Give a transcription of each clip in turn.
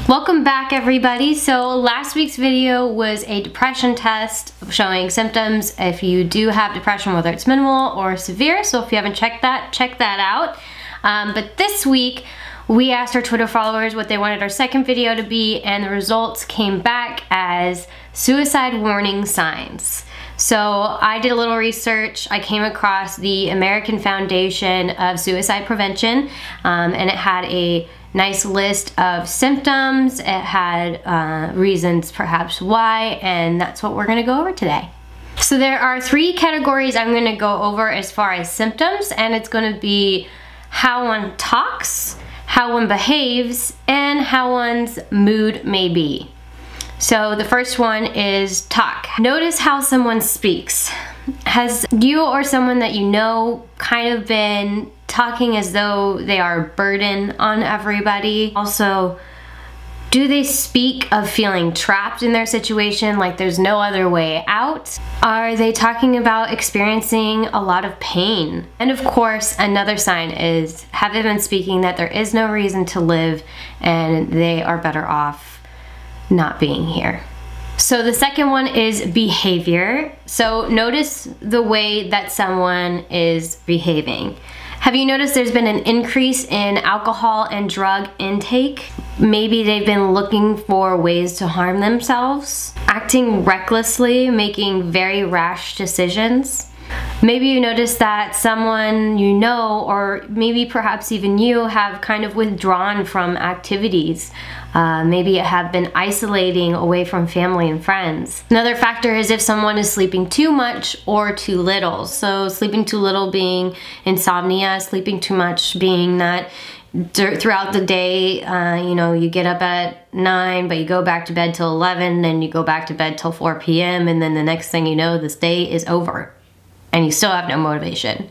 Welcome back, everybody. So last week's video was a depression test showing symptoms if you do have depression, whether it's minimal or severe. So if you haven't checked that, check that out. But this week we asked our Twitter followers what they wanted our second video to be, and the results came back as suicide warning signs. So I did a little research. I came across the American Foundation of Suicide Prevention, and it had a nice list of symptoms. It had reasons perhaps why, and that's what we're gonna go over today. So there are three categories I'm gonna go over as far as symptoms, and it's gonna be how one talks, how one behaves, and how one's mood may be. So the first one is talk. Notice how someone speaks. Has you or someone that you know kind of been talking as though they are a burden on everybody? Also, do they speak of feeling trapped in their situation, like there's no other way out? Are they talking about experiencing a lot of pain? And of course, another sign is, have they been speaking that there is no reason to live and they are better off not being here? So the second one is behavior. So notice the way that someone is behaving. Have you noticed there's been an increase in alcohol and drug intake? Maybe they've been looking for ways to harm themselves, acting recklessly, making very rash decisions. Maybe you notice that someone you know, or maybe perhaps even you, have kind of withdrawn from activities. Maybe have been isolating away from family and friends. Another factor is if someone is sleeping too much or too little. So sleeping too little being insomnia, sleeping too much being that throughout the day, you know, you get up at 9, but you go back to bed till 11, then you go back to bed till 4 p.m. and then the next thing you know, this day is over and you still have no motivation.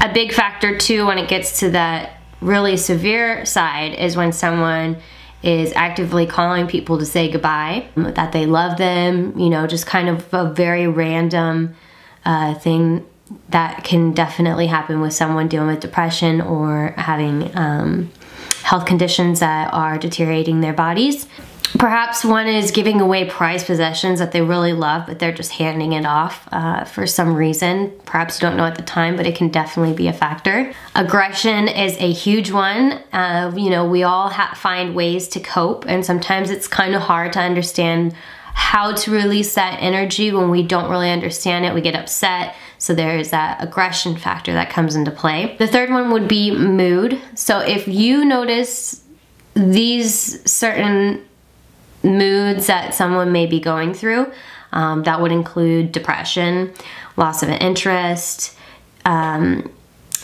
A big factor too when it gets to that really severe side is when someone is actively calling people to say goodbye, that they love them, you know, just kind of a very random thing that can definitely happen with someone dealing with depression or having health conditions that are deteriorating their bodies. Perhaps one is giving away prized possessions that they really love, but they're just handing it off for some reason. Perhaps you don't know at the time, but it can definitely be a factor. Aggression is a huge one. You know, we all find ways to cope, and sometimes it's kind of hard to understand how to release that energy when we don't really understand it. We get upset, so there's that aggression factor that comes into play. The third one would be mood. So if you notice these certain moods that someone may be going through, that would include depression, loss of an interest,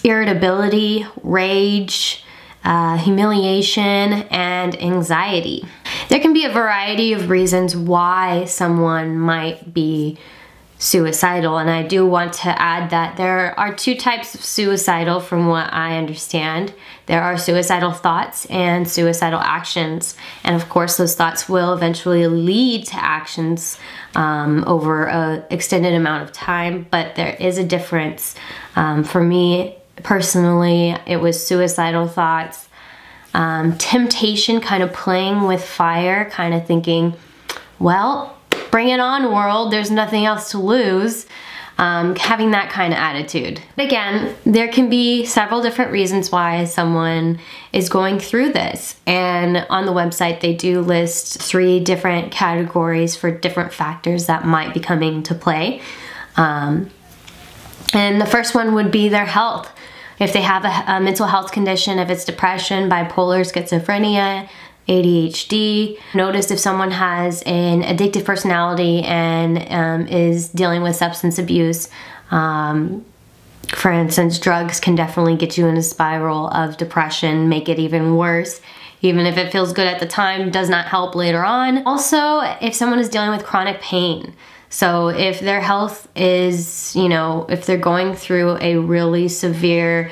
irritability, rage, humiliation, and anxiety. There can be a variety of reasons why someone might be suicidal, and I do want to add that there are two types of suicidal from what I understand. There are suicidal thoughts and suicidal actions, and of course those thoughts will eventually lead to actions over an extended amount of time, but there is a difference. For me personally, it was suicidal thoughts, temptation, kind of playing with fire, kind of thinking, well, bring it on, world, there's nothing else to lose. Having that kind of attitude. Again, there can be several different reasons why someone is going through this, and on the website they do list 3 different categories for different factors that might be coming to play. And the first one would be their health. If they have a mental health condition, if it's depression, bipolar, schizophrenia, ADHD. Notice if someone has an addictive personality and is dealing with substance abuse. For instance, drugs can definitely get you in a spiral of depression, make it even worse. Even if it feels good at the time, does not help later on. Also, if someone is dealing with chronic pain. So if their health is, you know, if they're going through a really severe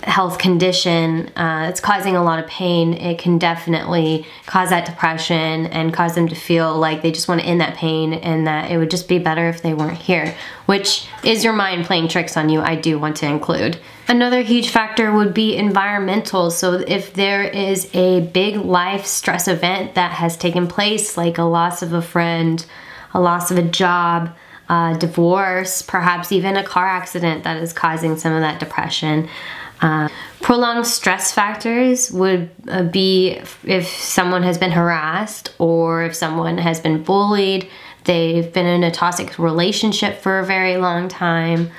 health condition that's causing a lot of pain, it can definitely cause that depression and cause them to feel like they just want to end that pain and that it would just be better if they weren't here, which is your mind playing tricks on you, I do want to include. Another huge factor would be environmental. So if there is a big life stress event that has taken place, like a loss of a friend, a loss of a job, divorce, perhaps even a car accident that is causing some of that depression. Prolonged stress factors would be if someone has been harassed or if someone has been bullied, they've been in a toxic relationship for a very long time,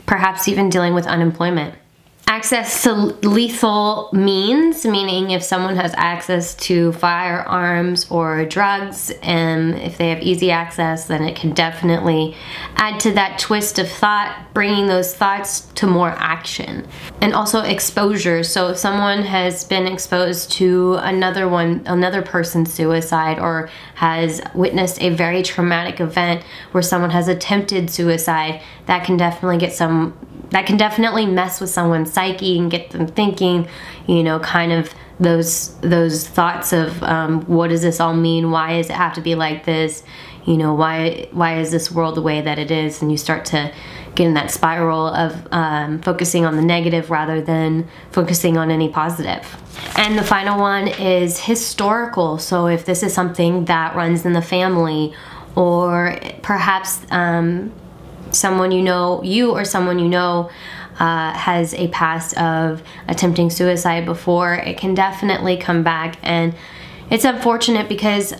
perhaps even dealing with unemployment. Access to lethal means, meaning if someone has access to firearms or drugs, and if they have easy access, then it can definitely add to that twist of thought, bringing those thoughts to more action. And also exposure. So if someone has been exposed to another person's suicide, or has witnessed a very traumatic event where someone has attempted suicide, that can definitely mess with someone's psyche and get them thinking, you know, kind of those thoughts of what does this all mean? Why does it have to be like this? You know, why is this world the way that it is? And you start to get in that spiral of focusing on the negative rather than focusing on any positive. And the final one is historical. So if this is something that runs in the family, or perhaps someone you know, has a past of attempting suicide before, it can definitely come back. And it's unfortunate because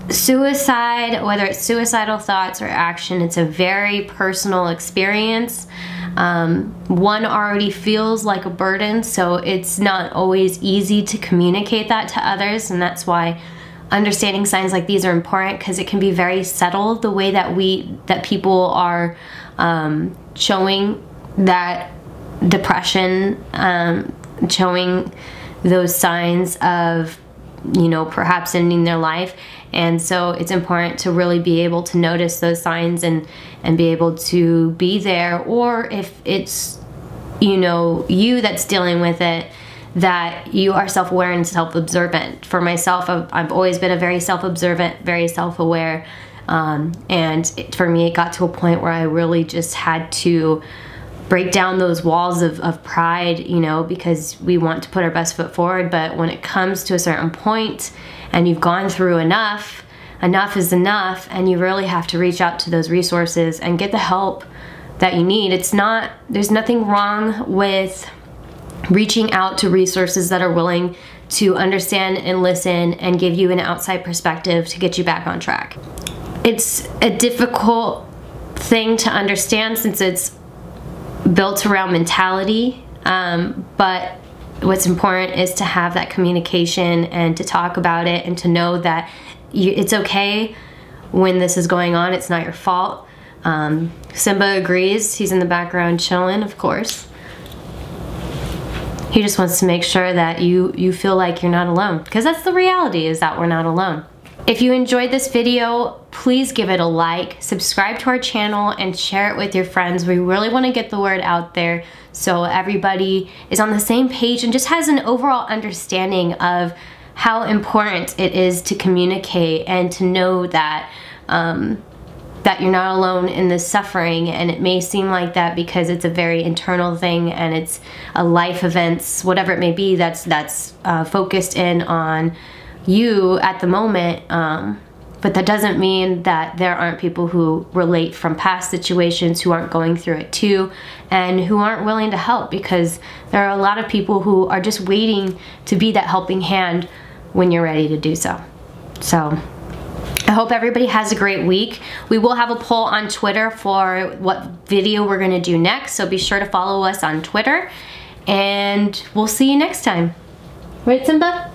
suicide, whether it's suicidal thoughts or action, it's a very personal experience. One already feels like a burden, so it's not always easy to communicate that to others, and that's why understanding signs like these are important, because it can be very subtle the way that people are showing that depression, showing those signs of, you know, perhaps ending their life. And so it's important to really be able to notice those signs and be able to be there. Or if it's, you know, you that's dealing with it, that you are self-aware and self-observant. For myself, I've always been a very self-observant, very self-aware, and for me it got to a point where I really just had to break down those walls of pride, you know, because we want to put our best foot forward, but when it comes to a certain point and you've gone through enough is enough, and you really have to reach out to those resources and get the help that you need. There's nothing wrong with reaching out to resources that are willing to understand and listen and give you an outside perspective to get you back on track. It's a difficult thing to understand since it's built around mentality, but what's important is to have that communication and to talk about it and to know that it's okay when this is going on. It's not your fault. Simba agrees. He's in the background chilling, of course. He just wants to make sure that you feel like you're not alone, because that's the reality, is that we're not alone. If you enjoyed this video, please give it a like, subscribe to our channel, and share it with your friends. We really want to get the word out there so everybody is on the same page and just has an overall understanding of how important it is to communicate and to know that that you're not alone in this suffering. And it may seem like that because it's a very internal thing and it's a life events, whatever it may be, that's focused in on you at the moment, but that doesn't mean that there aren't people who relate from past situations who aren't going through it too, and who aren't willing to help, because there are a lot of people who are just waiting to be that helping hand when you're ready to do so. So I hope everybody has a great week. We will have a poll on Twitter for what video we're going to do next, so be sure to follow us on Twitter, and we'll see you next time. Right, Simba?